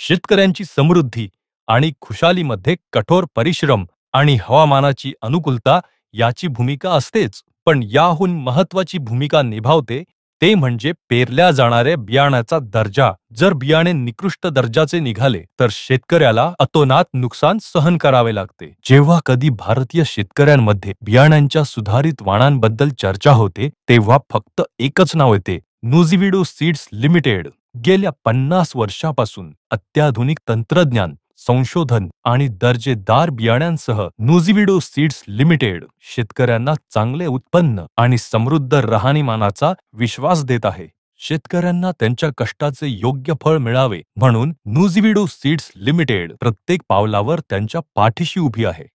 शेतकऱ्यांची समृद्धी आणि खुशालीमध्ये कठोर परिश्रम आणि हवामानाची अनुकूलता याची भूमिका असतेच, पण याहून महत्त्वाची भूमिका निभावते ते म्हणजे पेरल्या जाणाऱ्या बियाण्याचा दर्जा. जर बियाणे निकृष्ट दर्जाचे निघाले तर शेतकऱ्याला अतोनात नुकसान सहन करावे लागते. जेव्हा कधी भारतीय शेतकऱ्यांमध्ये बियाण्यांच्या सुधारित वाणांबद्दल चर्चा होते तेव्हा फक्त एकच नाव येते, नुझिवीडो सीड्स लिमिटेड. गेल्या 50 वर्षापासून अत्याधुनिक तंत्रज्ञान, संशोधन आणि दर्जेदार बियाण्यांसह नुझिवीडो सीड्स लिमिटेड शेतकऱ्यांना चांगले उत्पन्न आणि समृद्ध राहणीमानाचा विश्वास देत आहे. शेतकऱ्यांना त्यांच्या कष्टाचे योग्य फळ मिळावे म्हणून नुझिवीडो सीड्स लिमिटेड प्रत्येक पावलावर त्यांच्या पाठीशी उभी आहे.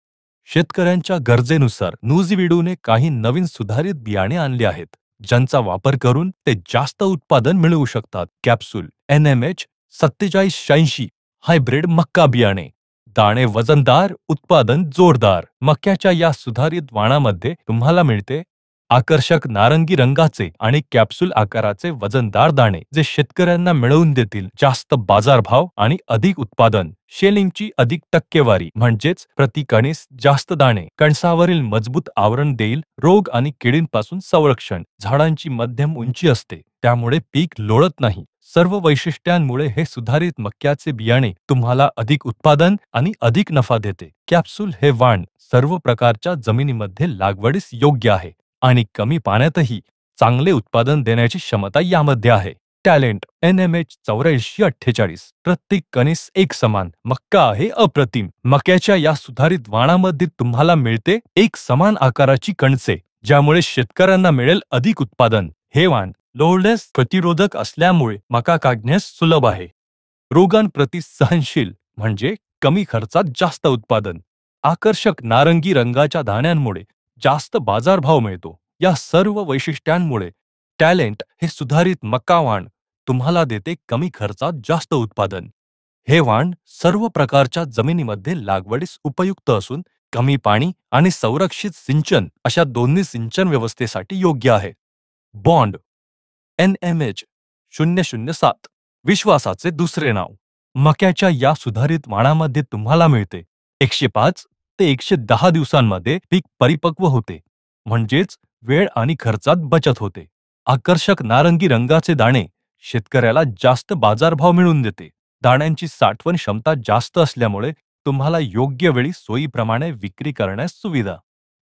शेतकऱ्यांच्या गरजेनुसार नुझिवीडोने काही नवीन सुधारित बियाणे आणले आहेत, ज्यांचा वापर करून ते जास्त उत्पादन मिळवू शकतात. कॅप्सूल NMH 4786 हायब्रिड मक्का बियाणे. दाणे वजनदार, उत्पादन जोरदार. मक्याच्या या सुधारित वाणामध्ये तुम्हाला मिळते आकर्षक नारंगी रंगाचे आणि कॅप्सूल आकाराचे वजनदार दाणे, जे शेतकऱ्यांना मिळवून देतील जास्त बाजारभाव आणि अधिक उत्पादन. शेलिंगची अधिक टक्केवारी म्हणजेच प्रति कणीस जास्त दाणे. कणसावरील मजबूत आवरण देईल. रोग आणि किडींपासून संरक्षण. झाडांची मध्यम उंची असते, त्यामुळे पीक लोळत नाही. सर्व वैशिष्ट्यांमुळे हे सुधारित मक्याचे बियाणे तुम्हाला अधिक उत्पादन आणि अधिक नफा देते. कॅप्सूल हे वाण सर्व प्रकारच्या जमिनीमध्ये लागवडीस योग्य आहे आणि कमी पाण्यातही चांगले उत्पादन देण्याची क्षमता यामध्ये आहे. टॅलेंट NMH 8448 प्रत्येक कणीस एक समान. मक्का आहे अप्रतिम. मक्याच्या या सुधारित वाणामध्ये तुम्हाला मिळते एक समान आकाराची कणसे, ज्यामुळे शेतकऱ्यांना मिळेल अधिक उत्पादन. हे वाण लोळण्यास प्रतिरोधक असल्यामुळे मका काढण्यास सुलभ आहे. रोगांप्रती सहनशील म्हणजे कमी खर्चात जास्त उत्पादन. आकर्षक नारंगी रंगाच्या दाण्यांमुळे जास्त बाजारभाव मिळतो. या सर्व वैशिष्ट्यांमुळे टॅलेंट हे सुधारित मका वाण तुम्हाला देते कमी खर्चात जास्त उत्पादन. हे वाण सर्व प्रकारच्या जमिनीमध्ये लागवडीस उपयुक्त असून कमी पाणी आणि संरक्षित सिंचन अशा दोन्ही सिंचन व्यवस्थेसाठी योग्य आहे. बॉन्ड NMH 007 विश्वासाचे दुसरे नाव. मक्याच्या या सुधारित वाणामध्ये तुम्हाला मिळते 105 ते 110 दिवसांमध्ये पीक परिपक्व होते, म्हणजेच वेळ आणि खर्चात बचत होते. आकर्षक नारंगी रंगाचे दाणे शेतकऱ्याला जास्त बाजारभाव मिळवून देते. दाण्यांची साठवण क्षमता जास्त असल्यामुळे तुम्हाला योग्य वेळी सोयीप्रमाणे विक्री करण्यास सुविधा.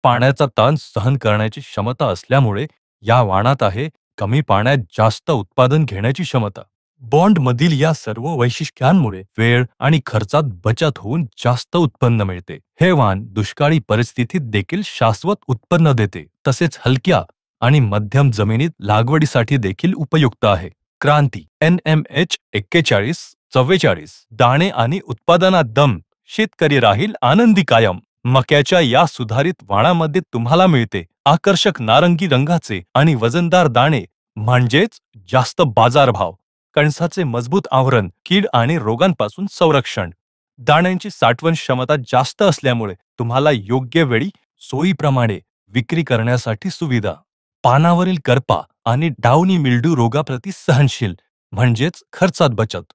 पाण्याचा ताण सहन करण्याची क्षमता असल्यामुळे या वाणात आहे कमी पाण्यात जास्त उत्पादन घेण्याची क्षमता. बॉन्डमधील या सर्व वैशिष्ट्यांमुळे वेळ आणि खर्चात बचत होऊन जास्त उत्पन्न मिळते. हे वाण दुष्काळी परिस्थितीत देखील शाश्वत उत्पन्न देते, तसेच हलक्या आणि मध्यम जमिनीत लागवडीसाठी देखील उपयुक्त आहे. क्रांती NMH 4144 दाणे आणि उत्पादनात दम. शेतकरी राहील आनंदी कायम. मक्याच्या या सुधारित वाणामध्ये तुम्हाला मिळते आकर्षक नारंगी रंगाचे आणि वजनदार दाणे, म्हणजेच जास्त बाजारभाव. कणसाचे मजबूत आवरण, कीड आणि रोगांपासून संरक्षण. दाण्यांची साठवण क्षमता जास्त असल्यामुळे तुम्हाला योग्य वेळी सोयीप्रमाणे विक्री करण्यासाठी सुविधा. पानावरील करपा आणि डाउनी मिल्ड्यू रोगाप्रती सहनशील, म्हणजेच खर्चात बचत.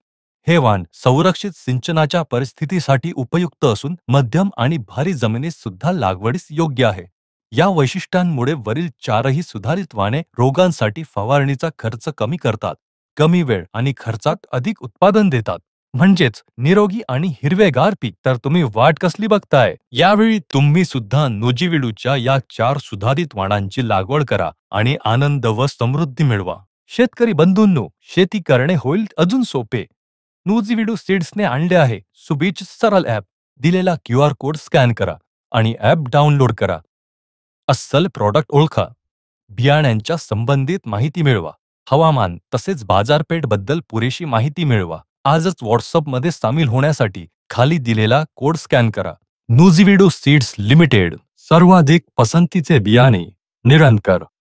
हे वाण संरक्षित सिंचनाच्या परिस्थितीसाठी उपयुक्त असून मध्यम आणि भारी जमिनीत सुद्धा लागवडीस योग्य आहे. या वैशिष्ट्यांमुळे वरील चारही सुधारित वाणे रोगांसाठी फवारणीचा खर्च कमी करतात, कमी वेळ आणि खर्चात अधिक उत्पादन देतात, म्हणजेच निरोगी आणि हिरवेगार पीक. तर तुम्ही वाट कसली बघताय? यावेळी तुम्ही सुद्धा नुझिवीडोच्या या 4 सुधारित वाणांची लागवड करा आणि आनंद व समृद्धी मिळवा. शेतकरी बंधूंनो, शेती करणे होईल अजून सोपे. नुझिवीडो सीड्सने आणले आहे सुबीज सरळ ॲप. दिलेला QR कोड स्कॅन करा आणि ॲप डाउनलोड करा. अस्सल प्रॉडक्ट ओळखा. बियाण्यांच्या संबंधित माहिती मिळवा. हवामान तसेच बाजारपेठबद्दल पुरेशी माहिती मिळवा. आजच व्हॉट्सअपमध्ये सामील होण्यासाठी खाली दिलेला कोड स्कॅन करा. नुझिवीडो सीड्स लिमिटेड, सर्वाधिक पसंतीचे बियाणे, निरंतर.